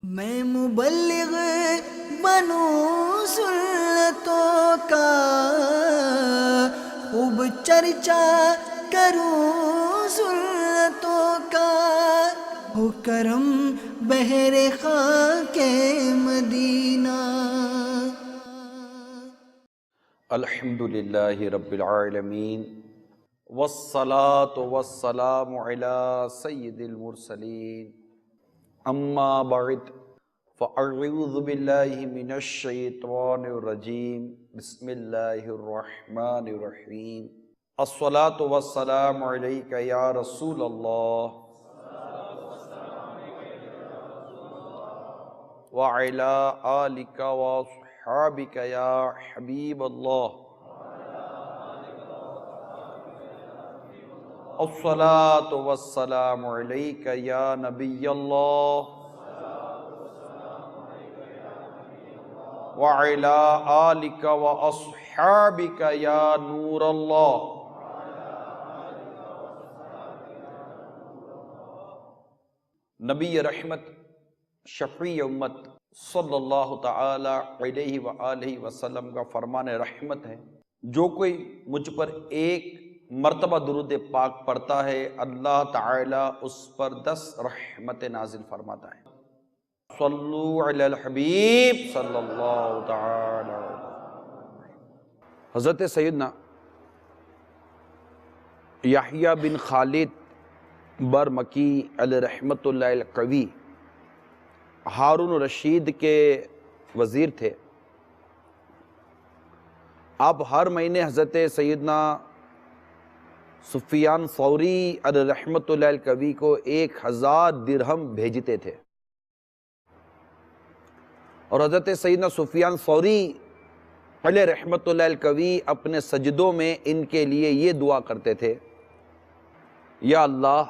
میں مبلغ بنوں سنتوں کا، خوب چرچا کروں سنتوں کا، ہو کرم بہر خاک مدینہ۔ الحمدللہ رب العالمین، والصلاة والسلام علی سید المرسلین، اما بعد فاعوذ باللہ من الشیطان الرجیم، بسم اللہ الرحمن الرحیم۔ الصلاة والسلام علیک یا رسول اللہ وعلی آلک واصحابک یا حبیب اللہ۔ الصلاة والسلام علیک یا نبی اللہ وعلی آلک واصحابک یا نور اللہ۔ نبی رحمت شفیع امت صلی اللہ تعالی علیہ وآلہ وسلم کا فرمان رحمت ہے، جو کوئی مجھ پر ایک مرتبہ درود پاک پڑھتا ہے اللہ تعالی اس پر 10 رحمت نازل فرماتا ہے۔ صلو علی الحبیب صلی اللہ تعالی علیہ وسلم۔ حضرت سیدنا یحییٰ بن خالد برمکی علیہ رحمت اللہ القوی ہارون الرشید کے وزیر تھے۔ آپ ہر مہینے حضرت سیدنا سفیان ثوری علیہ رحمت اللہ القوی کو 1000 درہم بھیجتے تھے، اور حضرت سیدنا سفیان ثوری علیہ رحمت اللہ القوی اپنے سجدوں میں ان کے لیے یہ دعا کرتے تھے، یا اللہ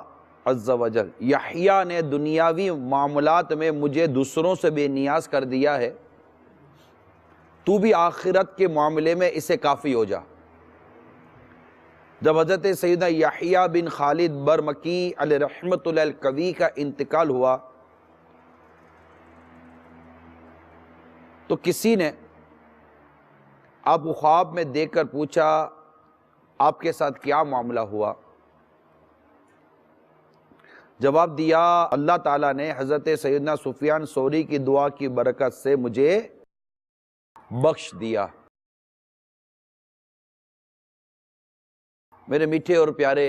عز و جل، یحییٰ نے دنیاوی معاملات میں مجھے دوسروں سے بے نیاز کر دیا ہے، تو بھی آخرت کے معاملے میں اسے کافی ہو جا۔ جب حضرت سیدنا یحییٰ بن خالد برمکی علیہ رحمت اللہ القوی کا انتقال ہوا تو کسی نے آپ کو خواب میں دیکھ کر پوچھا آپ کے ساتھ کیا معاملہ ہوا؟ جواب دیا، اللہ تعالیٰ نے حضرت سیدنا سفیان ثوری کی دعا کی برکت سے مجھے بخش دیا۔ میرے میٹھے اور پیارے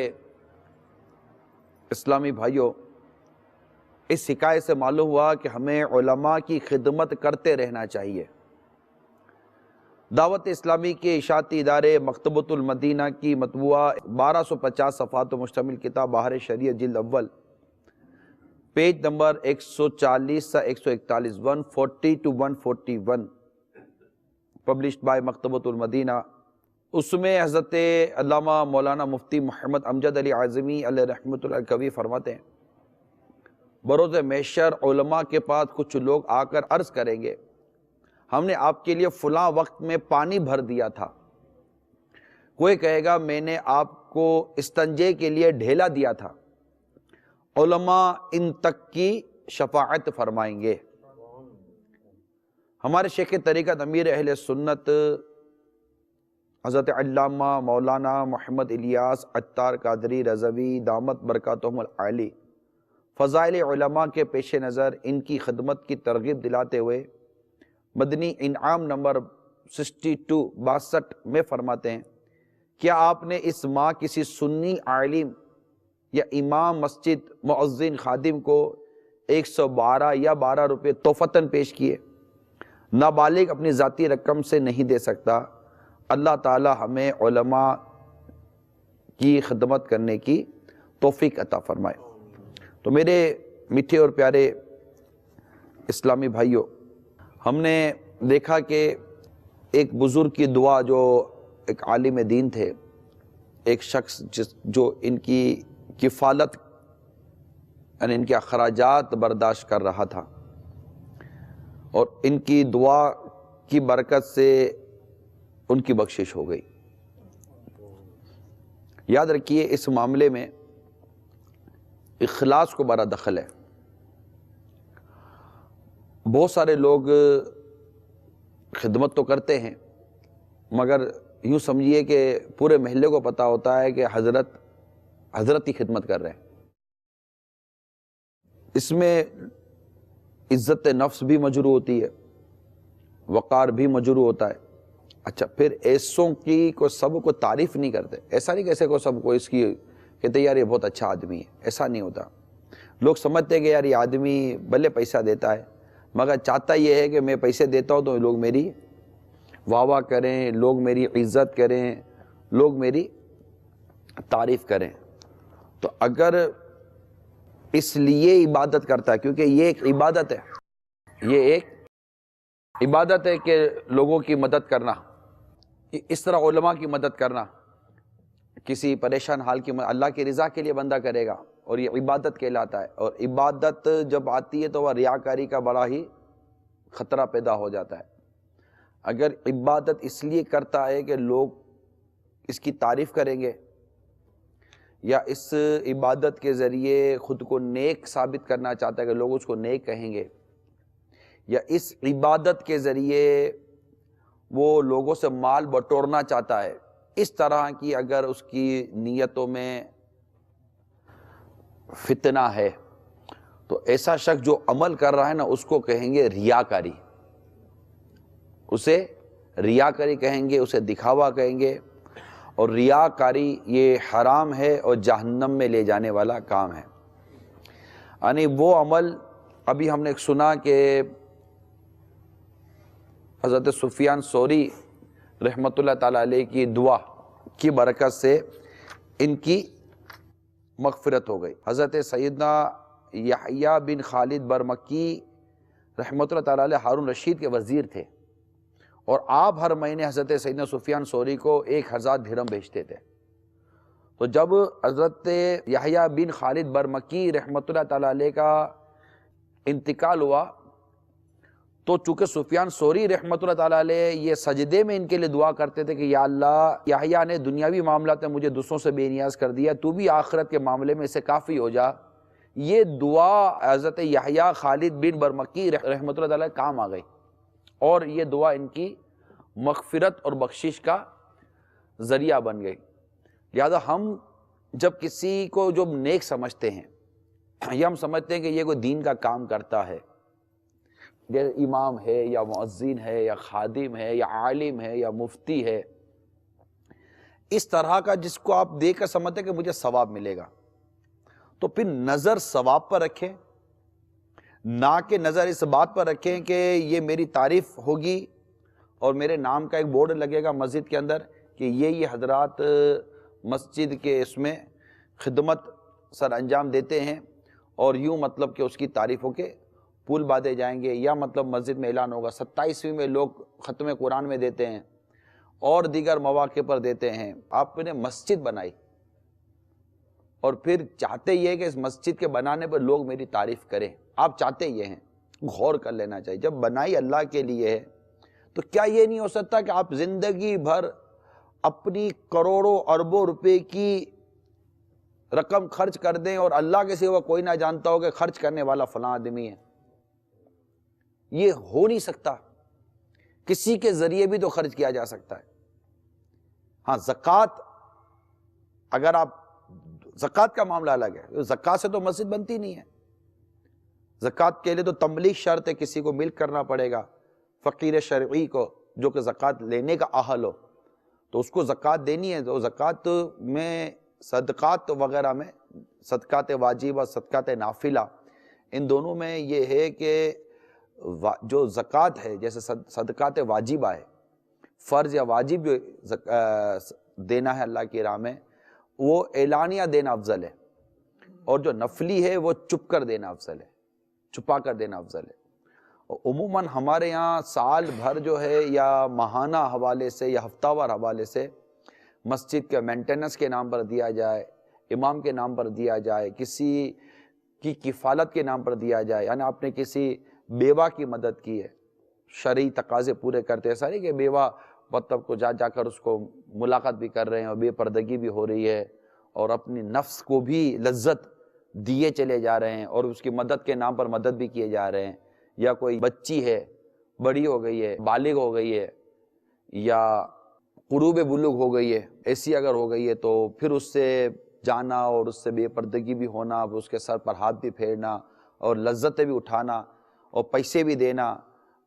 اسلامی بھائیوں، اس حکایت سے معلوم ہوا کہ ہمیں علماء کی خدمت کرتے رہنا چاہیے۔ دعوت اسلامی کے اشاعتی ادارے مکتبۃ المدینہ کی مطبوعہ 1250 صفحات و مشتمل کتاب بہار شریعت جلد اول، پیج نمبر 140 سے 141، 140 to 141، پبلشڈ بائی مکتبۃ المدینہ۔ اس میں حضرت علامہ مولانا مفتی محمد امجد علی اعظمی علیہ رحمت اللہ القوی فرماتے ہیں، بروز محشر علماء کے پاس کچھ لوگ آ کر عرض کریں گے، ہم نے آپ کے لیے فلاں وقت میں پانی بھر دیا تھا۔ کوئی کہے گا میں نے آپ کو استنجے کے لیے ڈھیلا دیا تھا۔ علماء ان تک کی شفاعت فرمائیں گے۔ ہمارے شیخ طریقت امیر اہل سنت حضرت علامہ مولانا محمد الیاس عطار قادری رضوی دامت برکاتہم العالی فضائل علماء کے پیش نظر ان کی خدمت کی ترغیب دلاتے ہوئے مدنی انعام نمبر 62 میں فرماتے ہیں، کیا آپ نے اس ماہ کسی سنی عالم یا امام مسجد مؤذن خادم کو 112 یا 12 روپے تحفتاً پیش کیے؟ نابالغ اپنی ذاتی رقم سے نہیں دے سکتا۔ اللہ تعالی ہمیں علماء کی خدمت کرنے کی توفیق عطا فرمائے۔ تو میرے میٹھے اور پیارے اسلامی بھائیوں، ہم نے دیکھا کہ ایک بزرگ کی دعا، جو ایک عالم دین تھے، ایک شخص جو ان کی کفالت یعنی ان کے اخراجات برداشت کر رہا تھا، اور ان کی دعا کی برکت سے ان کی بخشش ہو گئی۔ یاد رکھیے اس معاملے میں اخلاص کو بڑا دخل ہے۔ بہت سارے لوگ خدمت تو کرتے ہیں، مگر یوں سمجھیے کہ پورے محلے کو پتہ ہوتا ہے کہ حضرت کی خدمت کر رہے ہیں۔ اس میں عزت نفس بھی مجروح ہوتی ہے، وقار بھی مجروح ہوتا ہے۔ اچھا، پھر ایسوں کی سب کو تعریف نہیں کرتے، ایسا نہیں کیسے کو سب کو اس کی کہتے یار یہ بہت اچھا آدمی ہے، ایسا نہیں ہوتا۔ لوگ سمجھتے ہیں کہ یار یہ آدمی بھلے پیسہ دیتا ہے، مگر چاہتا یہ ہے کہ میں پیسے دیتا ہوں تو لوگ میری واہ واہ کریں، لوگ میری عزت کریں، لوگ میری تعریف کریں۔ تو اگر اس لیے عبادت کرتا ہے، کیونکہ یہ ایک عبادت ہے، یہ ایک عبادت ہے کہ لوگوں کی مدد کرنا، اس طرح علماء کی مدد کرنا، کسی پریشان حال کی مدد اللہ کی رضا کے لیے بندہ کرے گا، اور یہ عبادت کہلاتا ہے۔ اور عبادت جب آتی ہے تو وہ ریاکاری کا بڑا ہی خطرہ پیدا ہو جاتا ہے۔ اگر عبادت اس لیے کرتا ہے کہ لوگ اس کی تعریف کریں گے، یا اس عبادت کے ذریعے خود کو نیک ثابت کرنا چاہتا ہے کہ لوگ اس کو نیک کہیں گے، یا اس عبادت کے ذریعے وہ لوگوں سے مال بٹورنا چاہتا ہے، اس طرح کی اگر اس کی نیتوں میں فتنہ ہے تو ایسا شخص جو عمل کر رہا ہے نا اس کو کہیں گے ریاکاری، اسے ریاکاری کہیں گے، اسے دکھاوا کہیں گے۔ اور ریاکاری یہ حرام ہے اور جہنم میں لے جانے والا کام ہے۔ یعنی وہ عمل، ابھی ہم نے سنا کہ حضرت سفیان ثوری رحمۃ اللہ تعالیٰ علیہ کی دعا کی برکت سے ان کی مغفرت ہو گئی۔ حضرت سیدنا یحییٰ بن خالد برمکی رحمۃ اللہ تعالیٰ علیہ ہارون رشید کے وزیر تھے، اور آپ ہر مہینے حضرت سیدنا سفیان ثوری کو 1000 درہم بھیجتے تھے۔ تو جب حضرت یحییٰ بن خالد برمکی رحمۃ اللہ تعالیٰ علیہ کا انتقال ہوا تو چونکہ سفیان ثوری رحمۃ اللہ تعالیٰ علیہ یہ سجدے میں ان کے لیے دعا کرتے تھے کہ یا اللہ، یحییٰ نے دنیاوی معاملات میں مجھے دوسروں سے بے نیاز کر دیا، تو بھی آخرت کے معاملے میں اسے کافی ہو جا۔ یہ دعا حضرت یحییٰ خالد بن برمکی رحمۃ اللہ تعالیٰ کام آ گئی، اور یہ دعا ان کی مغفرت اور بخشش کا ذریعہ بن گئی۔ لہذا ہم جب کسی کو جو نیک سمجھتے ہیں، یا ہم سمجھتے ہیں کہ یہ کوئی دین کا کام کرتا ہے، جیسے امام ہے یا مؤذن ہے یا خادم ہے یا عالم ہے یا مفتی ہے، اس طرح کا جس کو آپ دیکھ کر سمجھتے ہیں کہ مجھے ثواب ملے گا، تو پھر نظر ثواب پر رکھیں، نہ کہ نظر اس بات پر رکھیں کہ یہ میری تعریف ہوگی اور میرے نام کا ایک بورڈ لگے گا مسجد کے اندر کہ یہ حضرات مسجد کے اس میں خدمت سر انجام دیتے ہیں، اور یوں مطلب کہ اس کی تعریفوں کے پھول باندھے جائیں گے، یا مطلب مسجد میں اعلان ہوگا 27ویں میں لوگ ختم قرآن میں دیتے ہیں اور دیگر مواقع پر دیتے ہیں۔ آپ نے مسجد بنائی اور پھر چاہتے یہ کہ اس مسجد کے بنانے پر لوگ میری تعریف کریں، آپ چاہتے یہ ہیں، غور کر لینا چاہیے۔ جب بنائی اللہ کے لیے ہے تو کیا یہ نہیں ہو سکتا کہ آپ زندگی بھر اپنی کروڑوں اربوں روپے کی رقم خرچ کر دیں اور اللہ کے سوا کوئی نہ جانتا ہو کہ خرچ کرنے والا فلاں آدمی ہے؟ یہ ہو نہیں سکتا۔ کسی کے ذریعے بھی تو خرچ کیا جا سکتا ہے۔ ہاں، زکوٰۃ، اگر آپ زکوٰۃ کا معاملہ الگ ہے، زکوٰۃ سے تو مسجد بنتی نہیں ہے۔ زکوٰۃ کے لیے تو تملیغ شرط ہے، کسی کو ملک کرنا پڑے گا، فقیر شرعی کو جو کہ زکوٰۃ لینے کا اہل ہو تو اس کو زکوٰۃ دینی ہے۔ تو زکوٰۃ میں صدقات وغیرہ میں صدقات واجبہ، صدقات نافلہ، ان دونوں میں یہ ہے کہ جو زکوٰۃ ہے، جیسے صدقات واجبہ ہے، فرض یا واجب جو دینا ہے اللہ کی راہ میں، وہ اعلانیہ دینا افضل ہے، اور جو نفلی ہے وہ چھپ کر دینا افضل ہے، چھپا کر دینا افضل ہے۔ عموماً ہمارے یہاں سال بھر جو ہے یا ماہانہ حوالے سے یا ہفتہ وار حوالے سے مسجد کے مینٹیننس کے نام پر دیا جائے، امام کے نام پر دیا جائے، کسی کی کفالت کے نام پر دیا جائے، یعنی آپ نے کسی بیوہ کی مدد کی ہے، شرعی تقاضے پورے کرتے ہیں، سارے کہ بیوہ مطلب کو جا کر اس کو ملاقات بھی کر رہے ہیں اور بے پردگی بھی ہو رہی ہے، اور اپنی نفس کو بھی لذت دیے چلے جا رہے ہیں، اور اس کی مدد کے نام پر مدد بھی کیے جا رہے ہیں۔ یا کوئی بچی ہے بڑی ہو گئی ہے، بالغ ہو گئی ہے، یا قروب بلوغ ہو گئی ہے، ایسی اگر ہو گئی ہے تو پھر اس سے جانا اور اس سے بے پردگی بھی ہونا، اس کے سر پر ہاتھ بھی پھیرنا اور لذتیں بھی اٹھانا اور پیسے بھی دینا،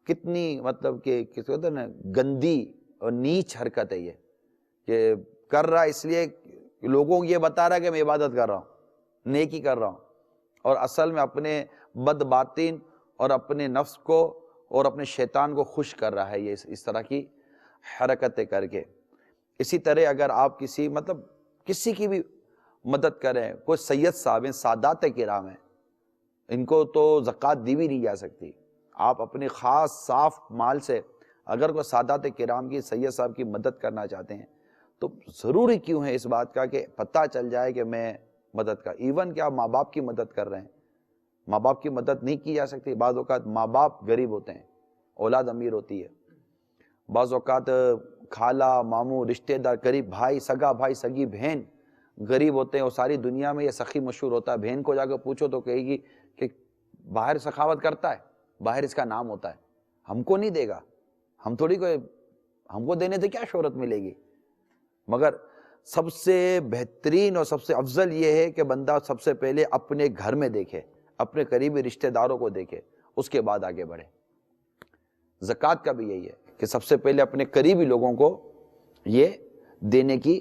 کتنی مطلب کہ کس کو کہتے ہیں نا گندی اور نیچ حرکت ہے یہ، کہ کر رہا اس لیے لوگوں کو یہ بتا رہا ہے کہ میں عبادت کر رہا ہوں، نیکی کر رہا ہوں، اور اصل میں اپنے بد باطن اور اپنے نفس کو اور اپنے شیطان کو خوش کر رہا ہے یہ اس طرح کی حرکتیں کر کے۔ اسی طرح اگر آپ کسی کی بھی مدد کریں، کوئی سید صاحب ہیں، سادات کرام ہیں، ان کو تو زکوٰۃ دی بھی نہیں جا سکتی، آپ اپنے خاص صاف مال سے اگر کوئی سادات کرام کی، سید صاحب کی مدد کرنا چاہتے ہیں تو ضروری کیوں ہے اس بات کا کہ پتہ چل جائے کہ میں مدد کر، ایون کہ آپ ماں باپ کی مدد کر رہے ہیں، ماں باپ کی مدد نہیں کی جا سکتی، بعض اوقات ماں باپ غریب ہوتے ہیں، اولاد امیر ہوتی ہے، بعض اوقات خالہ ماموں رشتہ دار قریب بھائی سگا بھائی سگی بہن غریب ہوتے ہیں، اور ساری دنیا میں یہ سخی مشہور ہوتا ہے، بہن کو جا کے پوچھو تو کہے گی کہ باہر سخاوت کرتا ہے، باہر اس کا نام ہوتا ہے، ہم کو نہیں دے گا، ہم تھوڑی کوئی، ہم کو دینے سے کیا شہرت ملے گی۔ مگر سب سے بہترین اور سب سے افضل یہ ہے کہ بندہ سب سے پہلے اپنے گھر میں دیکھے، اپنے قریبی رشتہ داروں کو دیکھے، اس کے بعد آگے بڑھے۔ زکوٰۃ کا بھی یہی ہے کہ سب سے پہلے اپنے قریبی لوگوں کو یہ دینے کی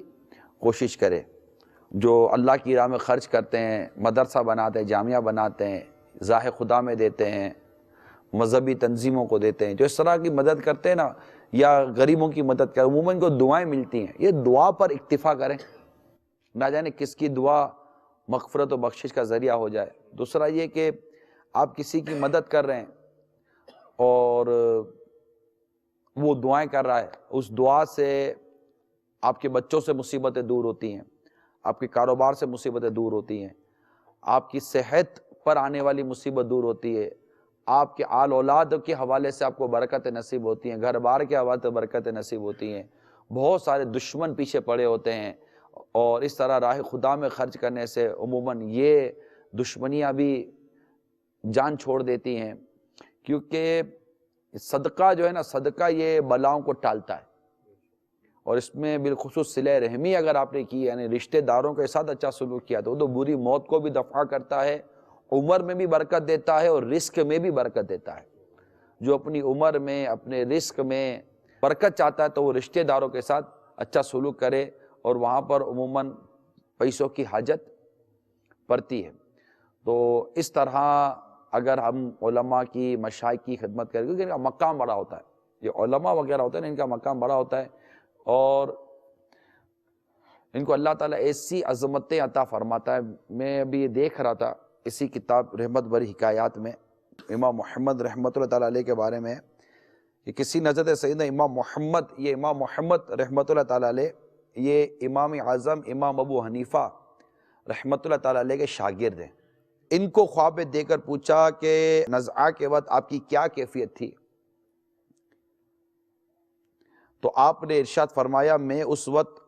کوشش کرے، جو اللہ کی راہ میں خرچ کرتے ہیں، مدرسہ بناتے ہیں، جامعہ بناتے ہیں، راہ خدا میں دیتے ہیں، مذہبی تنظیموں کو دیتے ہیں، جو اس طرح کی مدد کرتے ہیں نا، یا غریبوں کی مدد کریں، عموماً کو دعائیں ملتی ہیں، یہ دعا پر اکتفا کریں، نہ جانے کس کی دعا مغفرت و بخشش کا ذریعہ ہو جائے۔ دوسرا یہ کہ آپ کسی کی مدد کر رہے ہیں اور وہ دعائیں کر رہا ہے، اس دعا سے آپ کے بچوں سے مصیبتیں دور ہوتی ہیں، آپ کے کاروبار سے مصیبتیں دور ہوتی ہیں، آپ کی صحت پر آنے والی مصیبت دور ہوتی ہے، آپ کے آل اولاد کے حوالے سے آپ کو برکتیں نصیب ہوتی ہیں، گھر بار کے حوالے سے برکتیں نصیب ہوتی ہیں، بہت سارے دشمن پیچھے پڑے ہوتے ہیں، اور اس طرح راہ خدا میں خرچ کرنے سے عموماً یہ دشمنیاں بھی جان چھوڑ دیتی ہیں، کیونکہ صدقہ جو ہے نا، صدقہ یہ بلاؤں کو ٹالتا ہے، اور اس میں بالخصوص صلہ رحمی اگر آپ نے کی، یعنی رشتہ داروں کے ساتھ اچھا سلوک کیا، تو بری موت کو بھی دفع کرتا ہے، عمر میں بھی برکت دیتا ہے اور رزق میں بھی برکت دیتا ہے۔ جو اپنی عمر میں اپنے رزق میں برکت چاہتا ہے تو وہ رشتہ داروں کے ساتھ اچھا سلوک کرے، اور وہاں پر عموماً پیسوں کی حاجت پڑتی ہے۔ تو اس طرح اگر ہم علماء کی، مشائخ کی خدمت کریں، کیونکہ ان کا مقام بڑا ہوتا ہے، یہ علماء وغیرہ ہوتے ہیں نا، ان کا مقام بڑا ہوتا ہے، اور ان کو اللہ تعالیٰ ایسی عظمتیں عطا فرماتا ہے۔ میں ابھی یہ دیکھ رہا تھا اسی کتاب رحمت بری حکایات میں امام محمد رحمۃ اللہ تعالیٰ علیہ کے بارے میں، کہ کسی نظر سیدنا امام محمد، یہ امام محمد رحمۃ اللہ تعالیٰ علیہ یہ امام اعظم امام ابو حنیفہ رحمۃ اللہ تعالیٰ علیہ کے شاگرد ہیں۔ ان کو خواب میں دے کر پوچھا کہ نزعہ کے وقت آپ کی کیا کیفیت تھی؟ تو آپ نے ارشاد فرمایا میں اس وقت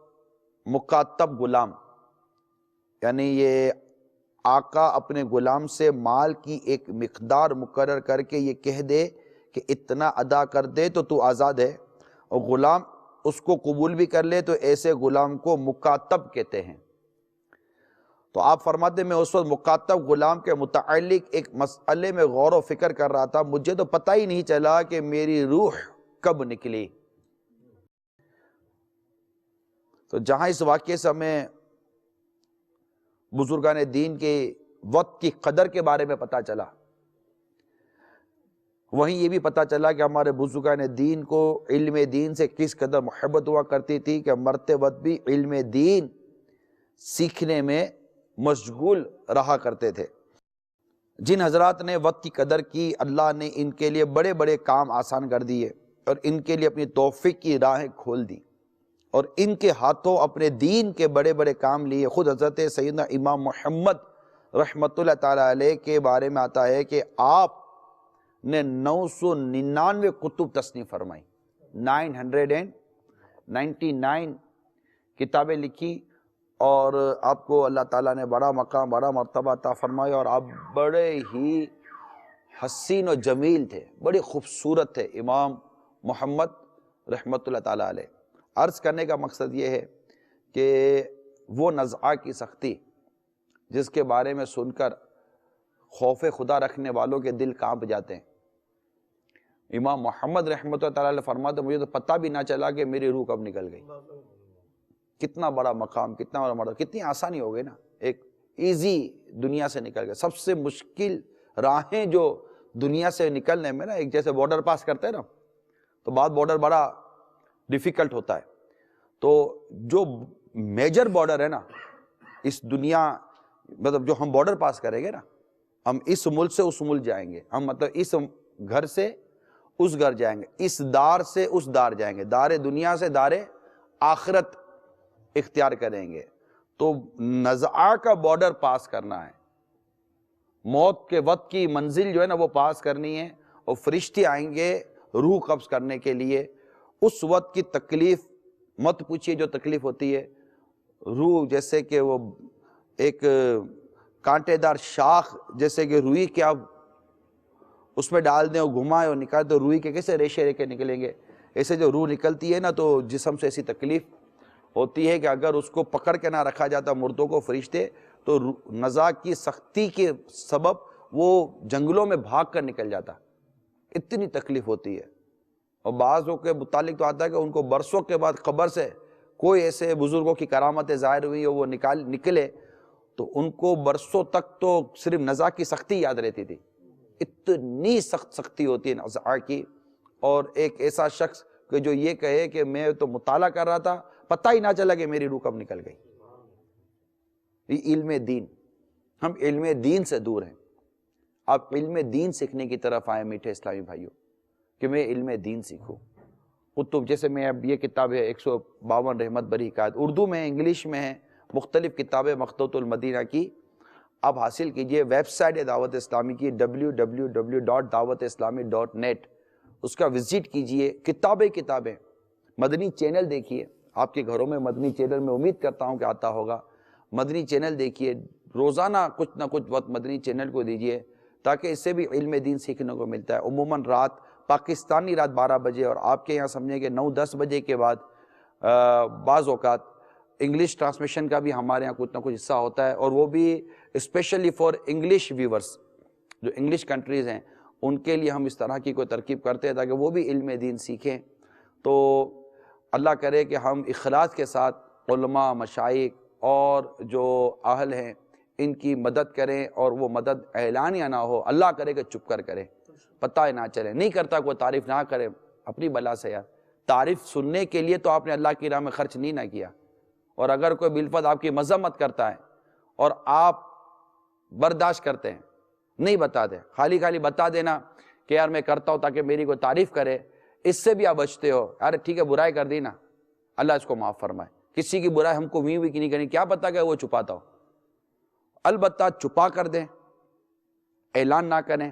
مکاتب غلام، یعنی یہ آقا اپنے غلام سے مال کی ایک مقدار مقرر کر کے یہ کہہ دے کہ اتنا ادا کر دے تو تو آزاد ہے، اور غلام اس کو قبول بھی کر لے تو ایسے غلام کو مکاتب کہتے ہیں۔ تو آپ فرماتے میں اس وقت مکاتب غلام کے متعلق ایک مسئلے میں غور و فکر کر رہا تھا، مجھے تو پتہ ہی نہیں چلا کہ میری روح کب نکلی۔ تو جہاں اس واقعے سے ہمیں بزرگان دین کے وقت کی قدر کے بارے میں پتہ چلا، وہیں یہ بھی پتہ چلا کہ ہمارے بزرگان دین کو علم دین سے کس قدر محبت ہوا کرتی تھی، کہ مرتے وقت بھی علم دین سیکھنے میں مشغول رہا کرتے تھے۔ جن حضرات نے وقت کی قدر کی، اللہ نے ان کے لیے بڑے بڑے کام آسان کر دیے، اور ان کے لیے اپنی توفیق کی راہیں کھول دی، اور ان کے ہاتھوں اپنے دین کے بڑے بڑے کام لیے۔ خود حضرت سیدنا امام محمد رحمۃ اللہ تعالیٰ علیہ کے بارے میں آتا ہے کہ آپ نے 999 کتب تصنیف فرمائی، 999 کتابیں لکھی، اور آپ کو اللہ تعالیٰ نے بڑا مقام، بڑا مرتبہ عطا فرمایا، اور آپ بڑے ہی حسین و جمیل تھے، بڑی خوبصورت تھے امام محمد رحمت اللہ تعالیٰ علیہ۔ عرض کرنے کا مقصد یہ ہے کہ وہ نزعہ کی سختی جس کے بارے میں سن کر خوف خدا رکھنے والوں کے دل کانپ جاتے ہیں، امام محمد رحمت اللہ تعالیٰ علیہ فرماتے مجھے تو پتہ بھی نہ چلا کہ میری روح کب نکل گئی۔ کتنا بڑا مقام، کتنا بڑا مرتبہ، کتنی آسانی ہو گئی نا، ایک ایزی دنیا سے نکل گئے۔ سب سے مشکل راہیں جو دنیا سے نکلنے میں نا، ایک جیسے بارڈر پاس کرتے ہیں نا، تو بعد بارڈر بڑا ڈیفیکلٹ ہوتا ہے، تو جو میجر بارڈر ہے نا اس دنیا، مطلب جو ہم بارڈر پاس کریں گے نا، ہم اس ملک سے اس ملک جائیں گے، ہم مطلب اس گھر سے اس گھر جائیں گے، اس دار سے اس دار جائیں گے، دار دنیا سے دار آخرت اختیار کریں گے، تو نزعہ کا بارڈر پاس کرنا ہے، موت کے وقت کی منزل جو ہے نا وہ پاس کرنی ہے، اور فرشتے آئیں گے روح قبض کرنے کے لیے۔ اس وقت کی تکلیف مت پوچھیے جو تکلیف ہوتی ہے، روح جیسے کہ وہ ایک کانٹے دار شاخ جیسے کہ روئی کے آپ اس میں ڈال دیں اور گھمائے اور نکال دیں، روئی کے کیسے ریشے ریکے نکلیں گے، ایسے جو روح نکلتی ہے نا تو جسم سے ایسی تکلیف ہوتی ہے کہ اگر اس کو پکڑ کے نہ رکھا جاتا مردوں کو فرشتے، تو نزاع کی سختی کے سبب وہ جنگلوں میں بھاگ کر نکل جاتا، اتنی تکلیف ہوتی ہے۔ اور بعضوں کے متعلق تو آتا ہے کہ ان کو برسوں کے بعد قبر سے کوئی ایسے بزرگوں کی کرامتیں ظاہر ہوئی اور وہ نکلے تو ان کو برسوں تک تو صرف نزاع کی سختی یاد رہتی تھی، اتنی سخت سختی ہوتی ہے نزاع کی۔ اور ایک ایسا شخص کہ جو یہ کہے کہ میں تو مطالعہ کر رہا تھا، پتہ ہی نہ چلا کہ میری روح کب نکل گئی۔ یہ علم دین، ہم علم دین سے دور ہیں۔ آپ علم دین سیکھنے کی طرف آئے میٹھے اسلامی بھائیوں، کہ میں علم دین سیکھوں۔ کتب جیسے میں اب یہ کتاب ہے 152 رحمت بری حکایت، اردو میں انگلش میں ہے، مختلف کتابیں مخطوط المدینہ کی آپ حاصل کیجئے۔ ویب سائٹ ہے دعوت اسلامی کی www.dawatIslami.net، اس کا وزٹ کیجئے، کتابیں مدنی چینل دیکھیے، آپ کے گھروں میں مدنی چینل میں امید کرتا ہوں کہ آتا ہوگا، مدنی چینل دیکھیے، روزانہ کچھ نہ کچھ وقت مدنی چینل کو دیجئے تاکہ اس سے بھی علم دین سیکھنے کو ملتا ہے۔ عموماً رات پاکستانی رات 12 بجے اور آپ کے یہاں سمجھیں کہ 9-10 بجے کے بعد بعض اوقات انگلش ٹرانسمیشن کا بھی ہمارے یہاں کچھ نہ کچھ حصہ ہوتا ہے، اور وہ بھی اسپیشلی فار انگلش ویورز، جو انگلش کنٹریز ہیں ان کے لیے ہم اس طرح کی کوئی ترکیب کرتے ہیں تاکہ وہ بھی علم دین سیکھیں۔ تو اللہ کرے کہ ہم اخلاص کے ساتھ علماء، مشائخ اور جو اہل ہیں ان کی مدد کریں، اور وہ مدد اعلانیہ نہ ہو، اللہ کرے کہ چپ کر کریں، پتہ ہی نہ چلے، نہیں کرتا کوئی تعریف نہ کرے، اپنی بلا سے یار، تعریف سننے کے لیے تو آپ نے اللہ کی راہ میں خرچ نہیں نہ کیا، اور اگر کوئی بالفعل آپ کی مذمت کرتا ہے اور آپ برداشت کرتے ہیں، نہیں بتاتے، خالی بتا دینا کہ یار میں کرتا ہوں تاکہ میری کوئی تعریف کرے، اس سے بھی آپ بچتے ہو، یار ٹھیک ہے برائی کر دی نا، اللہ اس کو معاف فرمائے، کسی کی برائی ہم کو بھی نہیں کرنی، کیا پتا کہ وہ چھپاتا ہو، البتہ چھپا کر دیں، اعلان نہ کریں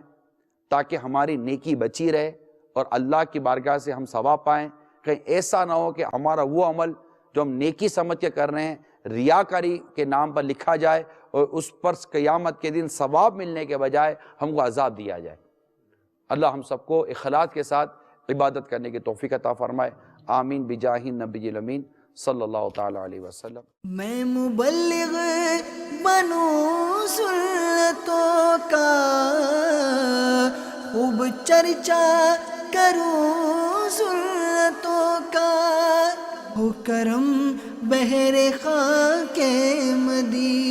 تاکہ ہماری نیکی بچی رہے اور اللہ کی بارگاہ سے ہم ثواب پائیں۔ کہیں ایسا نہ ہو کہ ہمارا وہ عمل جو ہم نیکی سمجھ کے کر رہے ہیں ریاکاری کے نام پر لکھا جائے اور اس پر قیامت کے دن ثواب ملنے کے بجائے ہم کو عذاب دیا جائے۔ اللہ ہم سب کو اخلاص کے ساتھ عبادت کرنے کی توفیق عطا فرمائے، آمین بجاہ النبی الامین صلی اللہ تعالی علیہ وسلم۔ میں مبلغ بنوں سنتوں کا، خوب چرچا کروں سنتوں کا، ہو کرم بہر خاک مدینہ۔